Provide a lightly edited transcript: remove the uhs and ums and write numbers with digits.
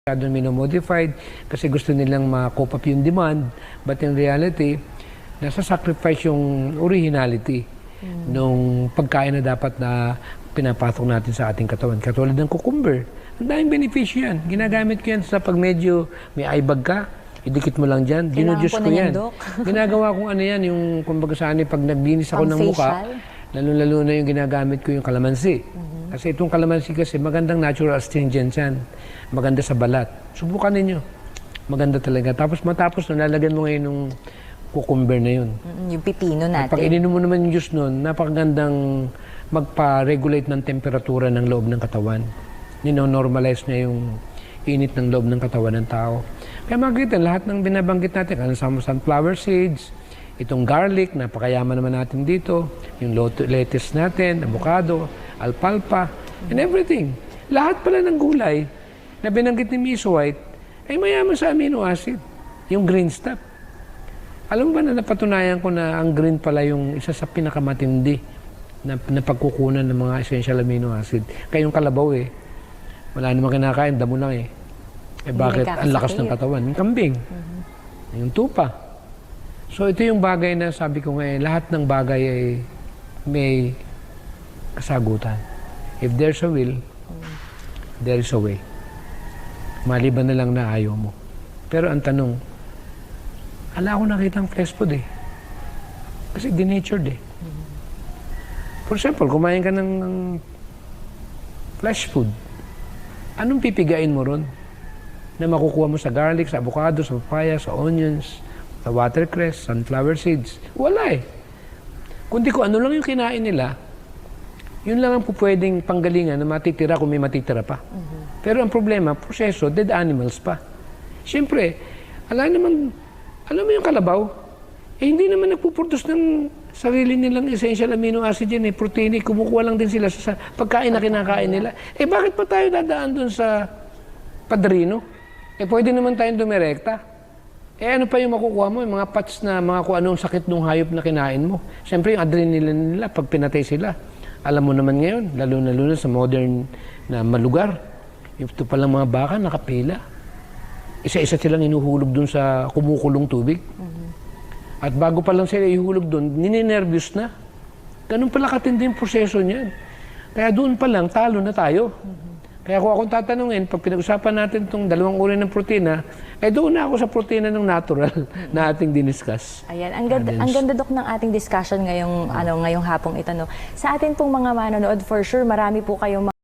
Masyadong minomodified kasi gusto nilang ma-cope up yung demand. But in reality, nasa sacrifice yung originality nung pagkain na dapat na pinapasok natin sa ating katawan. Katulad ng cucumber. Ang daming benepisyo yan. Ginagamit ko yan sa pag medyo may eyebag ka, idikit mo lang dyan. Dinudiyos ko yan. Ginagawa kong ano yan, yung kumbaga saan pag naglinis ako ng mukha, lalo-lalo na yung ginagamit ko yung kalamansi. Kasi itong kalamansi kasi magandang natural astringent yan. Maganda sa balat. Subukan ninyo. Maganda talaga. Tapos matapos lalagyan mo ngayon ng cucumber na yun. Yung pipino natin. Pag ininom mo naman yung juice nun, napakagandang magpa-regulate ng temperatura ng loob ng katawan. Normalize niya yung init ng loob ng katawan ng tao. Kaya makikita, lahat ng binabanggit natin, sunflower seeds, itong garlic, napakayaman naman natin dito, yung lettuce natin, avocado, alfalfa, and everything. Lahat pala ng gulay na binanggit ni Miss White ay mayaman sa amino acid, yung green stuff. Alam mo ba na napatunayan ko na ang green pala yung isa sa pinakamatindi na pagkukunan ng mga essential amino acid. Kaya yung kalabaw wala namang kinakain, damo lang bakit ang lakas ng katawan? Yung kambing, yung tupa. So ito yung bagay na sabi ko ngayon, lahat ng bagay ay may kasagutan. If there's a will, there is a way. Maliban na lang na ayaw mo. Pero ang tanong, ala ako nakita ang flesh food Kasi denatured For example, kumain ka ng flesh food. Anong pipigain mo ron? Na makukuha mo sa garlic, sa avocado, sa papaya, sa onions, sa watercress, sunflower seeds. Wala Kundi kung ano lang yung kinain nila, yun lang ang pwedeng panggalingan na matitira kung may matitira pa. Pero ang problema, proseso, dead animals pa. Siyempre, alam mo yung kalabaw, hindi naman nagpuproduce ng sarili nilang essential amino acid yan protein kumukuha lang din sila sa pagkain na kinakain nila. Bakit pa tayo dadaan dun sa padrino? Pwede naman tayong dumirekta. Ano pa yung makukuha mo? Yung mga pats na mga kung anong sakit ng hayop na kinain mo. Siyempre, yung adrenaline nila, pag pinatay sila. Alam mo naman ngayon, lalo na sa modern na malugar. Ito palang mga baka, nakapila. Isa-isa silang inuhulog dun sa kumukulong tubig. At bago pa lang sila ihulog dun, nininervyos na. Ganun pala katindi yung proseso niyan. Kaya doon pa lang, talo na tayo. Kaya kung akong tatanungin, pag pinag-usapan natin itong dalawang uri ng protina, doon na ako sa protina ng natural na ating diniscuss. Ayan, ang ganda Dok ng ating discussion ngayong hapong ito. No? Sa atin pong mga manonood, for sure, marami po kayong